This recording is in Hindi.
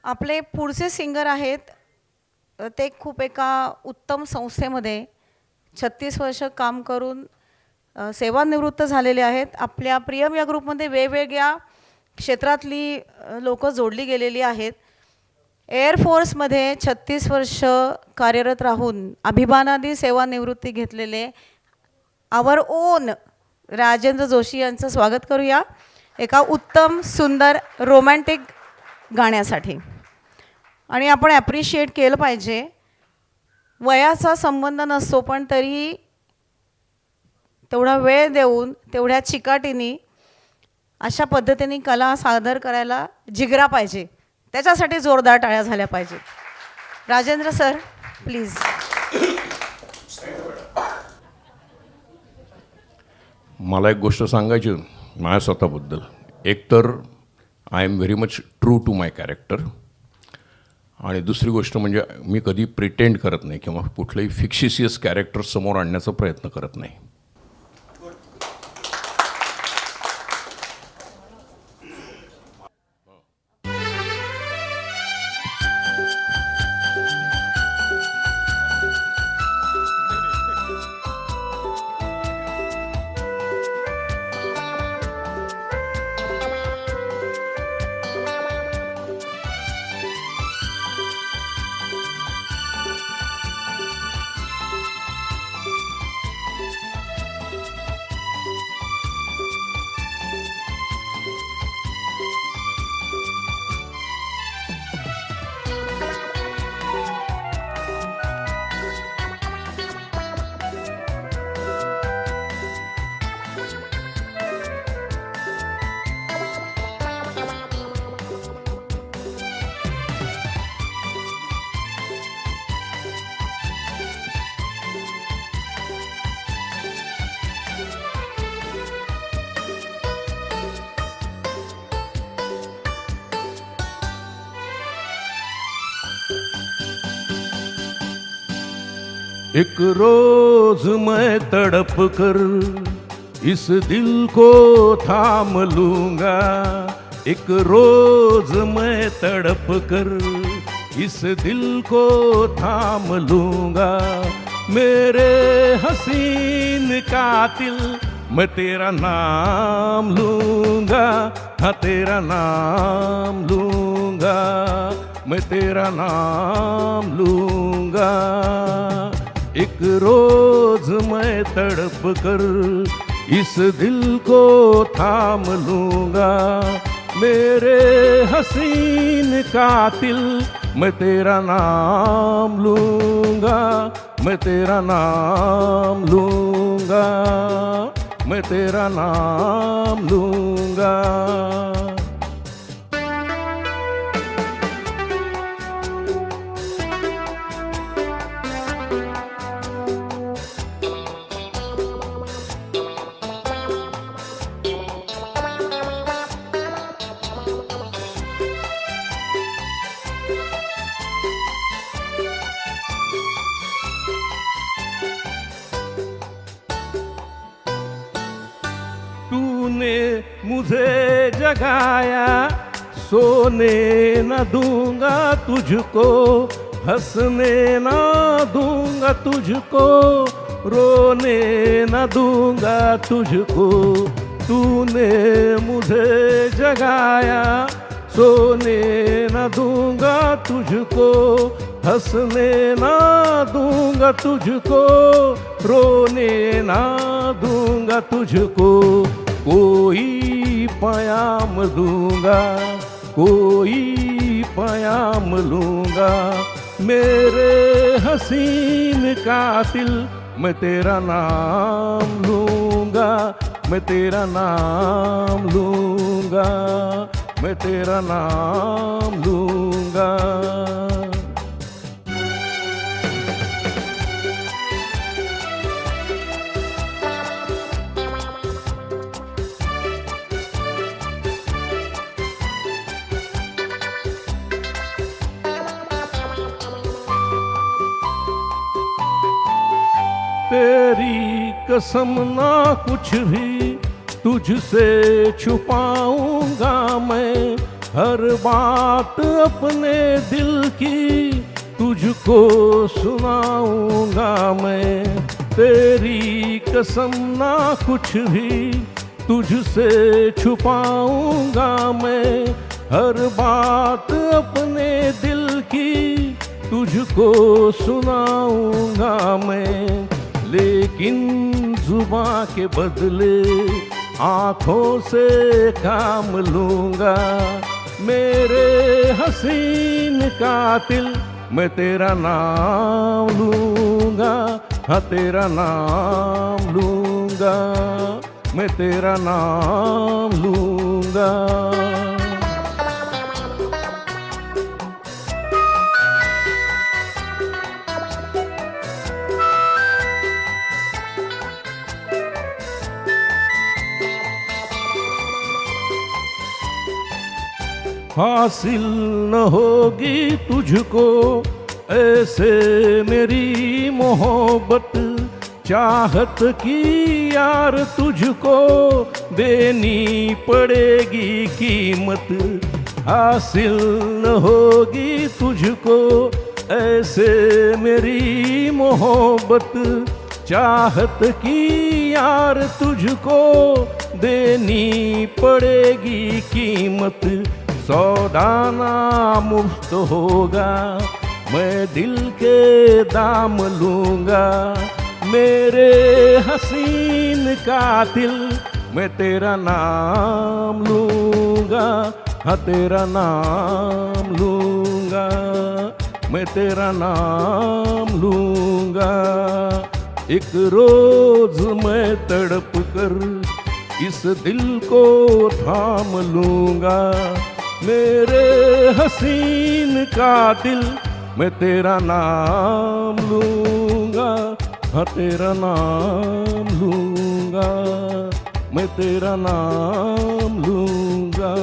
आपले पुढचे सिंगर आहेत ते खूप एका उत्तम संस्थेमध्ये 36 वर्ष काम करून सेवानिवृत्त झालेले आहेत. आपल्या प्रियम या ग्रुपमध्ये वेगवेगळ्या क्षेत्रातली लोक जोडली गेलेली आहेत. एअरफोर्समध्ये 36 वर्ष कार्यरत राहून अभिमानाने सेवानिवृत्ती घेतलेले आवर ओन राजेंद्र जोशी यांचं स्वागत करूया एका उत्तम सुंदर रोमॅन्टिक गाण्यासाठी. आणि आपण ॲप्रिशिएट केलं पाहिजे. वयाचा संबंध नसतो पण तरीही तेवढा वेळ देऊन तेवढ्या चिकाटीने अशा पद्धतीने कला सादर करायला जिगरा पाहिजे. त्याच्यासाठी जोरदार टाळ्या झाल्या पाहिजेत. Rajendra sir please. मला एक गोष्ट सांगायची माझ्या स्वतःबद्दल. एकतर I am very much true to my character आणि दुसरी गोष्ट म्हणजे मी कधी प्रिटेंड करत नाही किंवा कुठलंही फिक्शिशियस कॅरेक्टर समोर आणण्याचा प्रयत्न करत नाही. एक रोज मैं तड़प कर इस दिल को थाम लूंगा. एक रोज मैं तड़प कर इस दिल को थाम लूंगा. मेरे हसीन कातिल मैं तेरा नाम लूंगा. हाँ तेरा नाम लूंगा. मैं तेरा नाम लूंगा. एक रोज मैं तड़प कर इस दिल को थाम लूंगा. मेरे हसीन कातिल मैं तेरा नाम लूंगा. मैं तेरा नाम लूंगा. मैं तेरा नाम लूंगा. तूने मुझे जगाया सोने न दूंगा तुझको. हंसने न दूंगा तुझको. रोने न दूंगा तुझको. तूने मुझे जगाया सोने न दूंगा तुझको. हंसने न दूंगा तुझको. रोने न दूंगा तुझको. कोई पयाम दूंगा. कोई पयाम लूंगा. मेरे हसीन कातिल मैं तेरा नाम लूंगा. मैं तेरा नाम लूंगा. मैं तेरा नाम लूंगा. तेरी कसम ना कुछ भी तुझसे छुपाऊंगा मैं. हर बात अपने दिल की तुझको सुनाऊंगा मैं, तेरी कसम ना कुछ भी तुझसे छुपाऊंगा मैं। हर बात अपने दिल की तुझको सुनाऊंगा मैं, लेकिन जुबां के बदले आँखों से काम लूंगा। मेरे हसीन कातिल मैं तेरा नाम लूंगा, हाँ तेरा नाम लूंगा, मैं तेरा नाम लूंगा। हासिल न होगी तुझको ऐसे मेरी मोहब्बत, चाहत की यार तुझको देनी पड़ेगी कीमत। हासिल न होगी तुझको ऐसे मेरी मोहब्बत, चाहत की यार तुझको देनी पड़ेगी कीमत। सौदाना मुफ्त होगा मैं दिल के दाम लूंगा। मेरे हसीन कातिल मैं तेरा नाम लूंगा, हाँ तेरा नाम लूंगा, मैं तेरा नाम लूंगा। एक रोज मैं तड़प कर इस दिल को थाम लूंगा। मेरे हसीन कातिल मैं तेरा नाम लूंगा, हाँ तेरा नाम लूंगा, मैं तेरा नाम लूंगा।